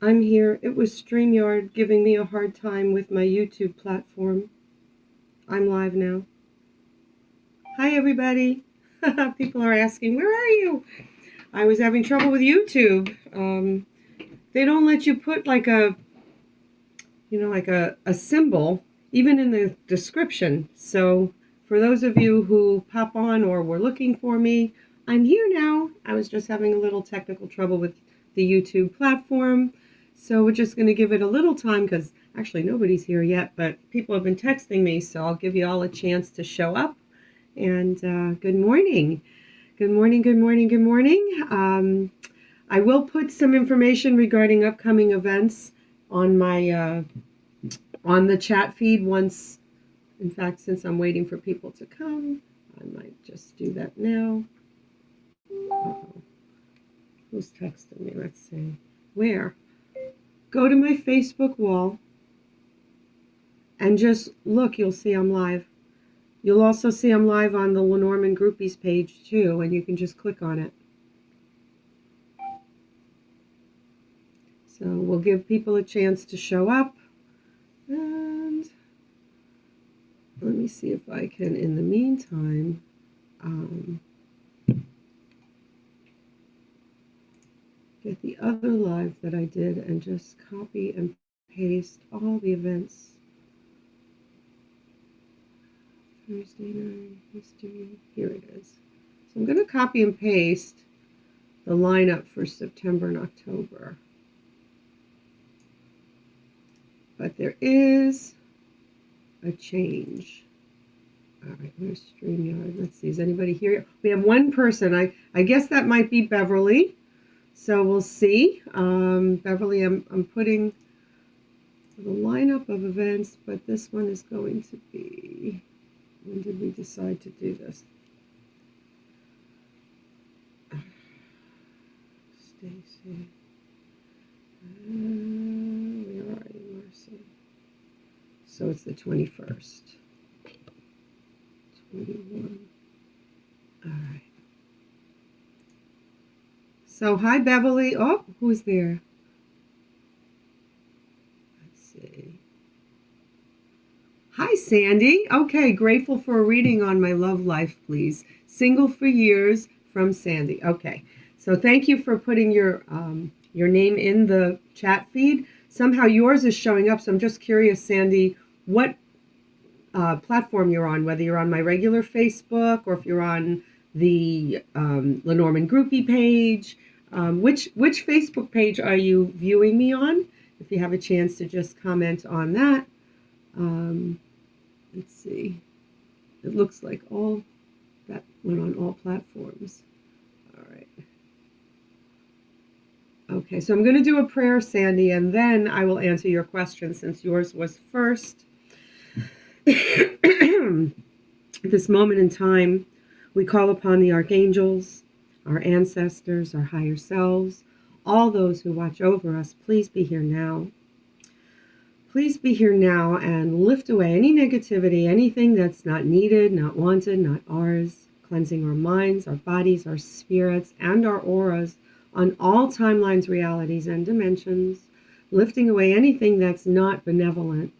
I'm here. It was StreamYard giving me a hard time with my YouTube platform. I'm live now. Hi, everybody. People are asking, where are you? I was having trouble with YouTube. They don't let you put like a symbol, even in the description. So for those of you who pop on or were looking for me, I'm here now. I was just having a little technical trouble with the YouTube platform. So we're just going to give it a little time because actually nobody's here yet, but people have been texting me. So I'll give you all a chance to show up. And good morning. Good morning, good morning, good morning. I will put some information regarding upcoming events on my on the chat feed once. In fact, since I'm waiting for people to come, I might just do that now. Uh-oh. Who's texting me? Let's see. Where? Go to my Facebook wall and just look. You'll see I'm live. You'll also see I'm live on the Lenormand Groupies page too, and you can just click on it. So we'll give people a chance to show up. And let me see if I can, in the meantime, get the other live that I did and just copy and paste all the events. Thursday night history. Here it is. So I'm going to copy and paste the lineup for September and October. But there is a change. All right, where's StreamYard? Let's see, is anybody here? We have one person. I guess that might be Beverly. So we'll see. Beverly, I'm putting the lineup of events, but this one is going to be, when did we decide to do this? Stacy. Where are you, Marcy? So it's the 21st. 21. All right. So hi, Beverly. Oh, who's there? Let's see. Hi, Sandy. Okay, grateful for a reading on my love life, please. Single for years from Sandy. Okay, so thank you for putting your name in the chat feed. Somehow yours is showing up, so I'm just curious, Sandy, what platform you're on, whether you're on my regular Facebook or if you're on the Lenormand Groupie page. Which Facebook page are you viewing me on? If you have a chance to just comment on that. Let's see. It looks like all that went on all platforms. All right. Okay, so I'm going to do a prayer, Sandy, and then I will answer your question since yours was first. At this moment in time, we call upon the archangels, our ancestors, our higher selves, all those who watch over us. Please be here now. Please be here now and lift away any negativity, anything that's not needed, not wanted, not ours, cleansing our minds, our bodies, our spirits, and our auras on all timelines, realities, and dimensions, lifting away anything that's not benevolent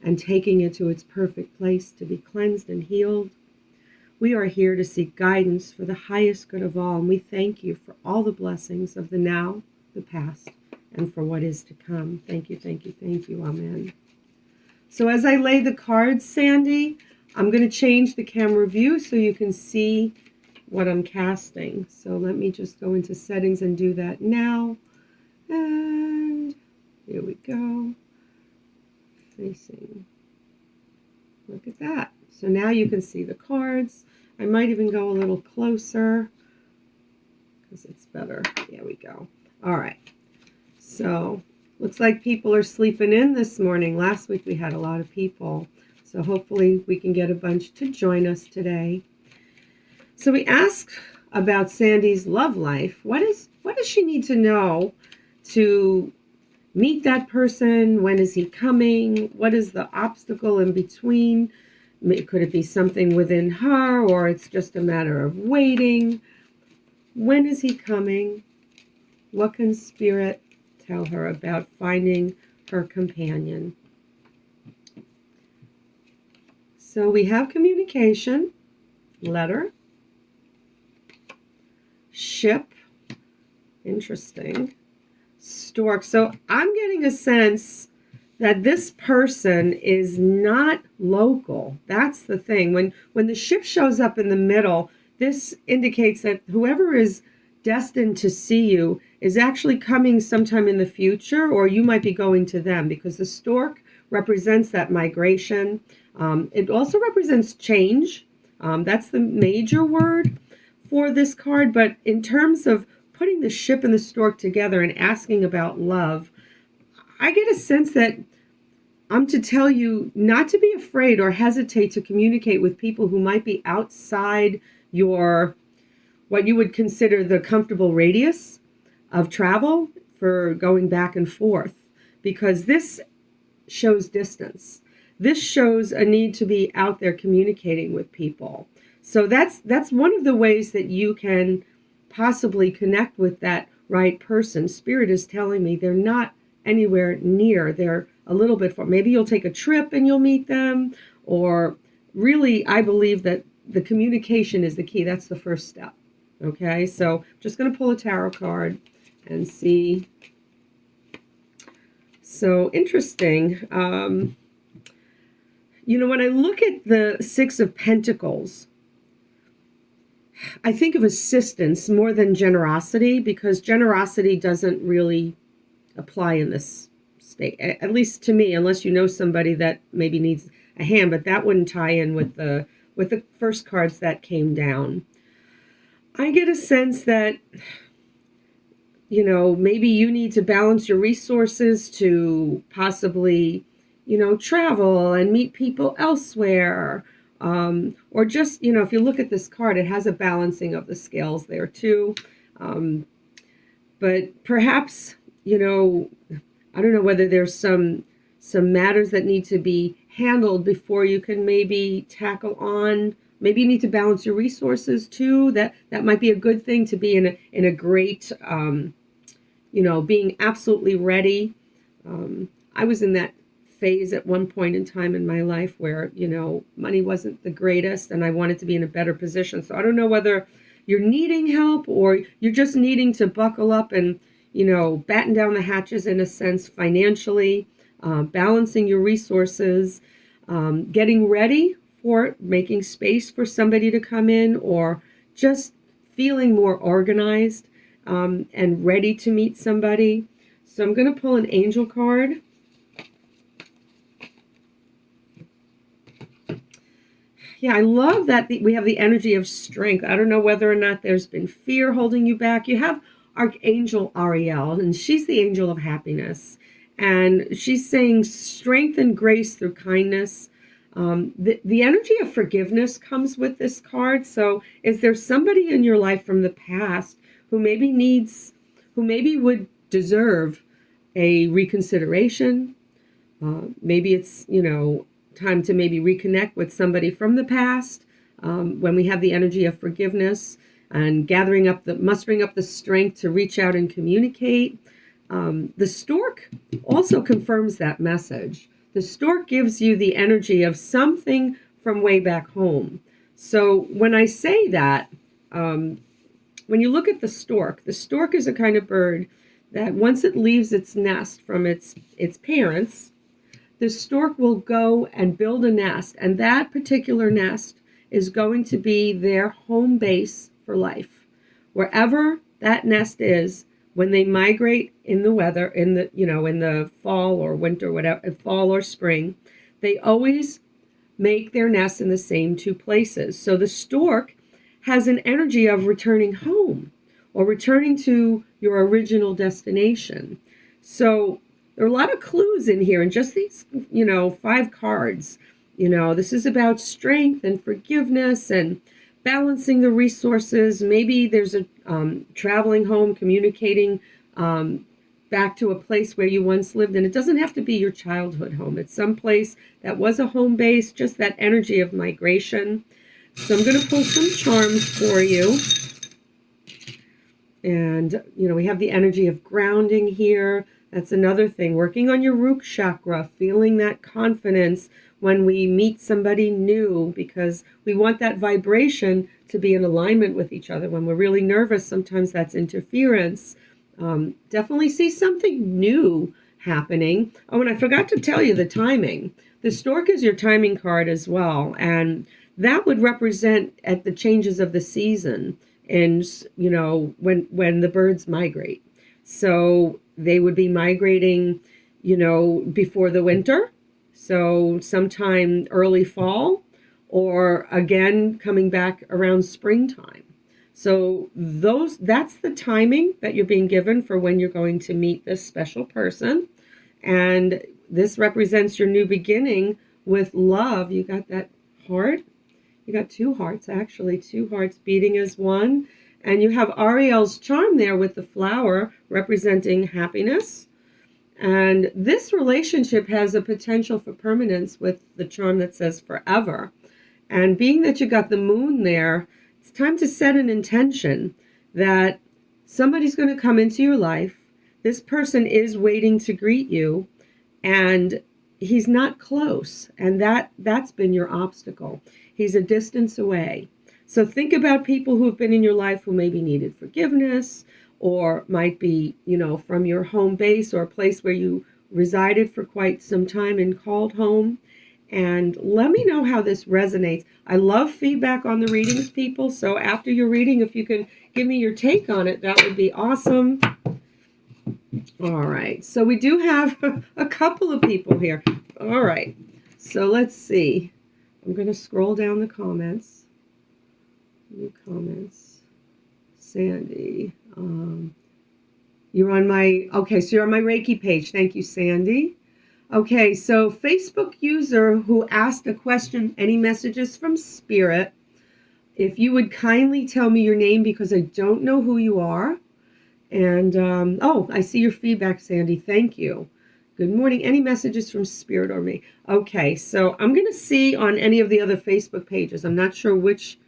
and taking it to its perfect place to be cleansed and healed. We are here to seek guidance for the highest good of all, and we thank you for all the blessings of the now, the past, and for what is to come. Thank you, thank you, thank you. Amen. So as I lay the cards, Sandy, I'm going to change the camera view so you can see what I'm casting. So let me just go into settings and do that now. And here we go. Facing. Look at that. So now you can see the cards. I might even go a little closer because it's better. There we go. All right. So looks like people are sleeping in this morning. Last week we had a lot of people. So hopefully we can get a bunch to join us today. So we asked about Sandy's love life. What does she need to know to meet that person? When is he coming? What is the obstacle in between? Could it be something within her, or it's just a matter of waiting? When is he coming? What can Spirit tell her about finding her companion. So we have communication, letter, ship, interesting, stork. So I'm getting a sense that this person is not local. That's the thing. When the ship shows up in the middle, this indicates that whoever is destined to see you is actually coming sometime in the future, or you might be going to them, because the stork represents that migration. It also represents change. That's the major word for this card. But in terms of putting the ship and the stork together and asking about love, I get a sense that I'm to tell you not to be afraid or hesitate to communicate with people who might be outside your, what you would consider the comfortable radius of travel for going back and forth, because this shows distance. This shows a need to be out there communicating with people. So that's one of the ways that you can possibly connect with that right person. Spirit is telling me they're not anywhere near. They're a little bit far. Maybe you'll take a trip and you'll meet them, or really, I believe that the communication is the key. That's the first step. Okay, so I'm just going to pull a tarot card and see. So interesting. When I look at the Six of Pentacles, I think of assistance more than generosity, because generosity doesn't really apply in this state, at least to me, unless you know somebody that maybe needs a hand, but that wouldn't tie in with the first cards that came down. I get a sense that, maybe you need to balance your resources to possibly, travel and meet people elsewhere. Or just, if you look at this card, it has a balancing of the scales there too. But perhaps, I don't know whether there's some matters that need to be handled before you can maybe tackle on. Maybe you need to balance your resources too. That might be a good thing, to be in a great, being absolutely ready. I was in that phase at one point in time in my life where, money wasn't the greatest and I wanted to be in a better position. So I don't know whether you're needing help or you're just needing to buckle up and, batten down the hatches in a sense financially, balancing your resources, getting ready for making space for somebody to come in, or just feeling more organized and ready to meet somebody. So I'm going to pull an angel card. Yeah, I love that we have the energy of strength. I don't know whether or not there's been fear holding you back. You have Archangel Ariel, and she's the angel of happiness. And she's saying strength and grace through kindness. The energy of forgiveness comes with this card. So is there somebody in your life from the past who maybe would deserve a reconsideration? Maybe it's, time to maybe reconnect with somebody from the past, when we have the energy of forgiveness and mustering up the strength to reach out and communicate. The stork also confirms that message. The stork gives you the energy of something from way back home. So when I say that, when you look at the stork is a kind of bird that once it leaves its nest from its parents, the stork will go and build a nest, and that particular nest is going to be their home base for life. Wherever that nest is, when they migrate in the weather, in the fall or winter, whatever, fall or spring, they always make their nests in the same two places. So the stork has an energy of returning home or returning to your original destination. So there are a lot of clues in here, and just these, 5 cards. This is about strength and forgiveness and balancing the resources. Maybe there's a traveling home, communicating back to a place where you once lived. And it doesn't have to be your childhood home. It's some place that was a home base, just that energy of migration. So I'm going to pull some charms for you. And, we have the energy of grounding here. That's another thing. Working on your root chakra, feeling that confidence when we meet somebody new, because we want that vibration to be in alignment with each other. When we're really nervous, sometimes that's interference. Definitely see something new happening. Oh, and I forgot to tell you the timing. The stork is your timing card as well, and that would represent at the changes of the season, and when the birds migrate. So they would be migrating, before the winter, so sometime early fall, or again coming back around springtime. So that's the timing that you're being given for when you're going to meet this special person. And this represents your new beginning with love. You got that heart. You got two hearts, actually, two hearts beating as one. And you have Ariel's charm there with the flower representing happiness. And this relationship has a potential for permanence with the charm that says forever. And being that you got the moon there, it's time to set an intention that somebody's going to come into your life. This person is waiting to greet you, and he's not close. And that's been your obstacle. He's a distance away. So think about people who have been in your life who maybe needed forgiveness, or might be, from your home base or a place where you resided for quite some time and called home. And let me know how this resonates. I love feedback on the readings, people. So after your reading, if you can give me your take on it, that would be awesome. All right. So we do have a couple of people here. All right. So let's see. I'm going to scroll down the comments. New comments. Sandy. You're on my, okay, so you're on my Reiki page. Thank you, Sandy. Okay, so Facebook user who asked a question, any messages from Spirit? If you would kindly tell me your name, because I don't know who you are. And, I see your feedback, Sandy. Thank you. Good morning. Any messages from Spirit or me? Okay, so I'm going to see on any of the other Facebook pages. I'm not sure which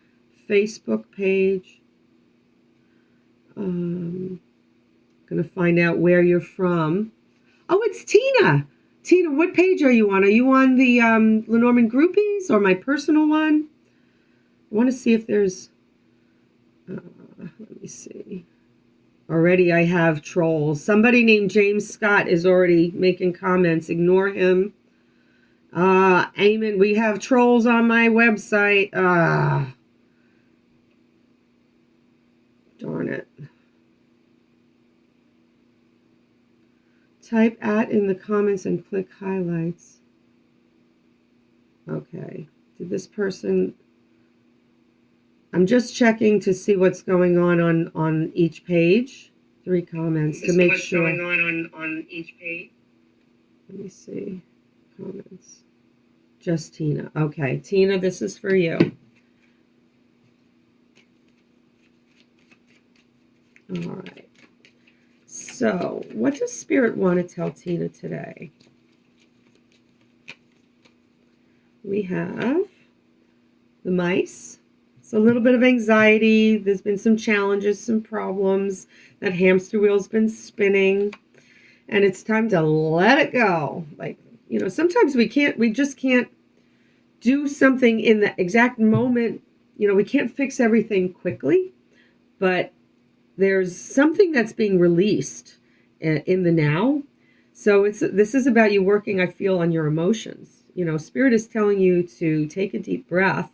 Facebook page. Going to find out where you're from. Oh, it's Tina. Tina, what page are you on? Are you on the Lenormand groupies or my personal one? I want to see if there's... let me see. Already I have trolls. Somebody named James Scott is already making comments. Ignore him. Eamon, we have trolls on my website. Darn it. Type at in the comments and click highlights. Okay. Did this person... I'm just checking to see what's going on each page. 3 comments to make sure. What's going on each page? Let me see. Comments. Just Tina. Okay. Tina, this is for you. All right. So, what does Spirit want to tell Tina today? We have the mice. So a little bit of anxiety. There's been some challenges, some problems. That hamster wheel's been spinning. And it's time to let it go. Like, sometimes we just can't do something in the exact moment. We can't fix everything quickly. But there's something that's being released in the now. So this is about you working, I feel, on your emotions. Spirit is telling you to take a deep breath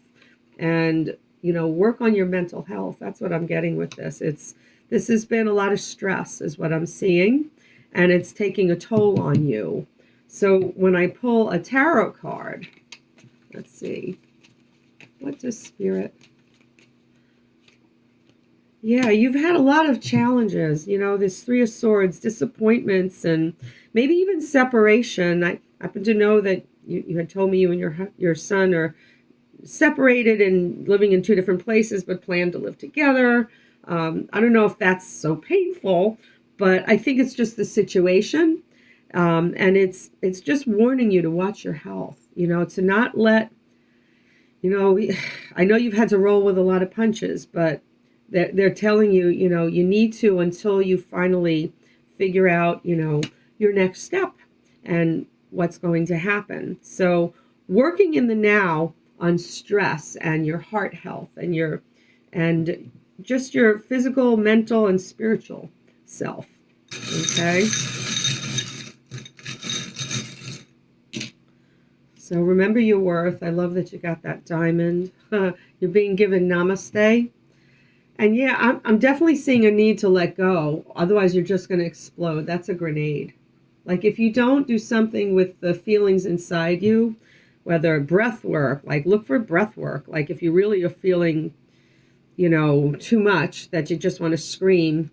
and, work on your mental health. That's what I'm getting with this. This has been a lot of stress is what I'm seeing, and it's taking a toll on you. So when I pull a tarot card, let's see, what does Spirit... Yeah, you've had a lot of challenges, this 3 of Swords, disappointments, and maybe even separation. I happen to know that you had told me you and your son are separated and living in 2 different places, but plan to live together. I don't know if that's so painful, but I think it's just the situation. And it's just warning you to watch your health, to not let, I know you've had to roll with a lot of punches, but they're telling you, you need to, until you finally figure out, your next step and what's going to happen. So working in the now on stress and your heart health and just your physical, mental, and spiritual self. Okay? So remember your worth. I love that you got that diamond. You're being given namaste. And yeah, I'm definitely seeing a need to let go. Otherwise, you're just going to explode. That's a grenade. Like if you don't do something with the feelings inside you, whether breath work, like look for breath work. Like if you really are feeling, too much that you just want to scream,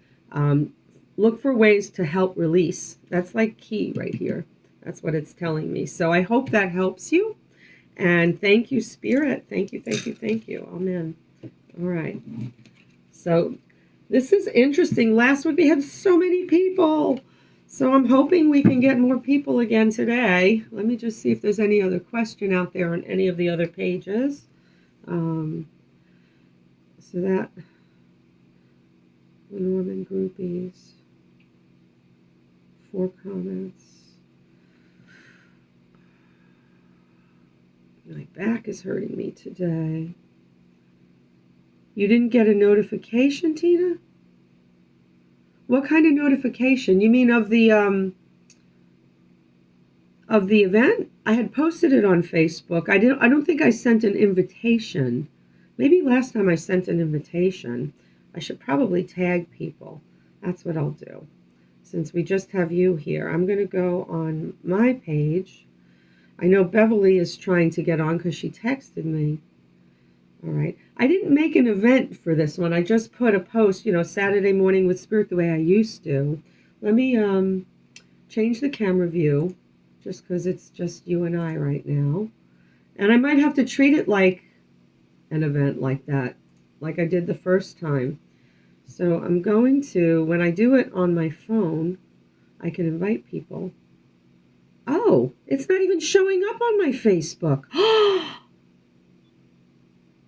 look for ways to help release. That's like key right here. That's what it's telling me. So I hope that helps you. And thank you, Spirit. Thank you, thank you, thank you. Amen. All right. So this is interesting. Last week we had so many people. So I'm hoping we can get more people again today. Let me just see if there's any other question out there on any of the other pages. So that, Lenormand groupies, 4 comments. My back is hurting me today. You didn't get a notification, Tina? What kind of notification? You mean of the event? I had posted it on Facebook. I don't think I sent an invitation. Maybe last time I sent an invitation. I should probably tag people. That's what I'll do. Since we just have you here, I'm going to go on my page. I know Beverly is trying to get on because she texted me. All right. I didn't make an event for this one. I just put a post, Saturday morning with Spirit the way I used to. Let me change the camera view just because it's just you and I right now. And I might have to treat it like an event like that, like I did the first time. So I'm going to, when I do it on my phone, I can invite people. Oh, it's not even showing up on my Facebook.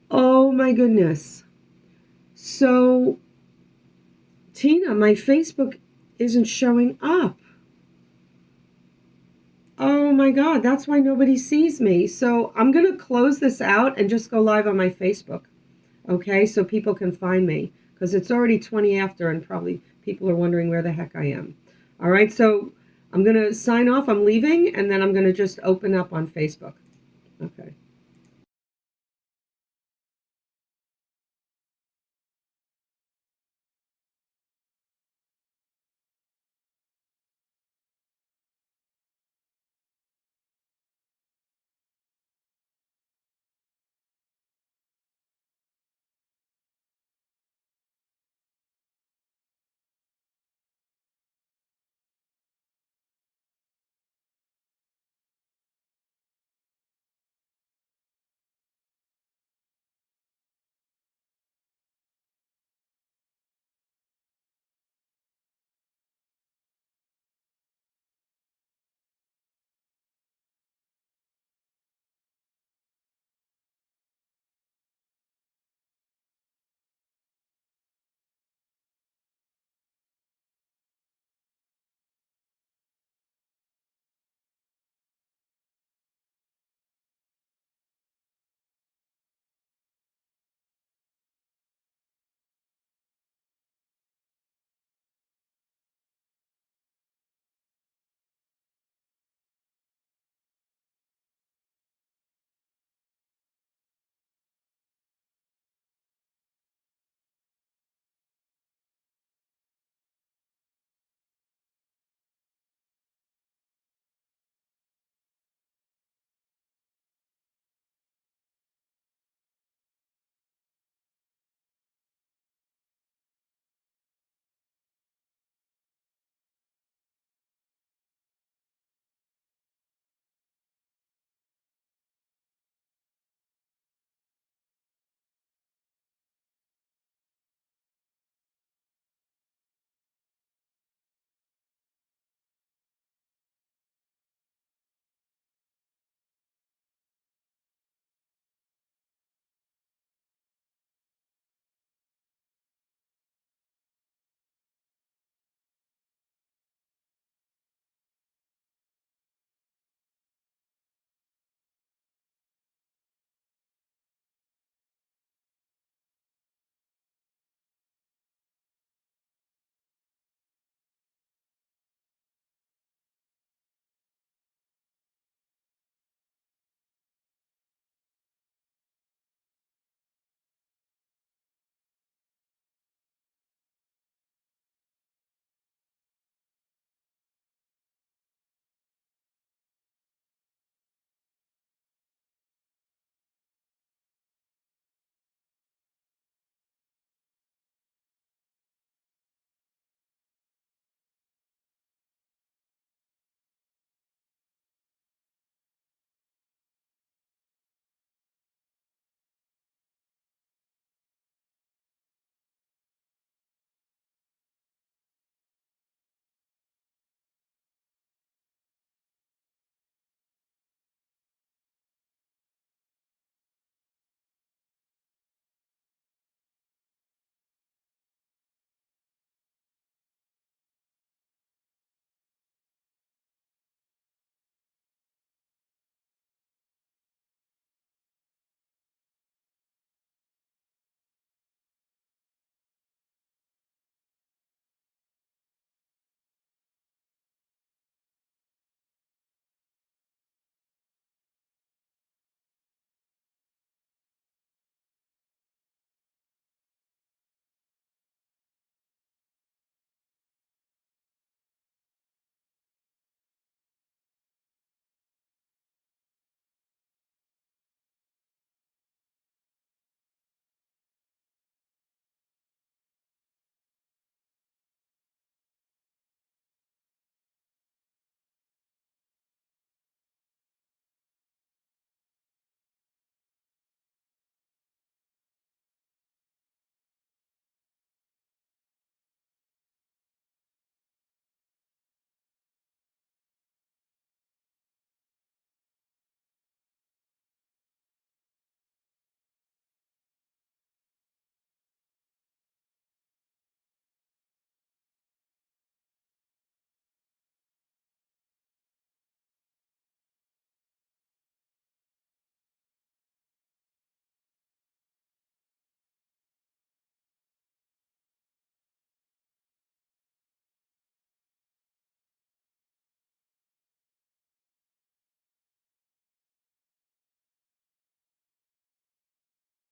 Oh my goodness. So, Tina, my Facebook isn't showing up. Oh my God, that's why nobody sees me. So I'm going to close this out and just go live on my Facebook. Okay, so people can find me. Because it's already 20 after and probably people are wondering where the heck I am. All right, so I'm going to sign off. I'm leaving, and then I'm going to just open up on Facebook. Okay.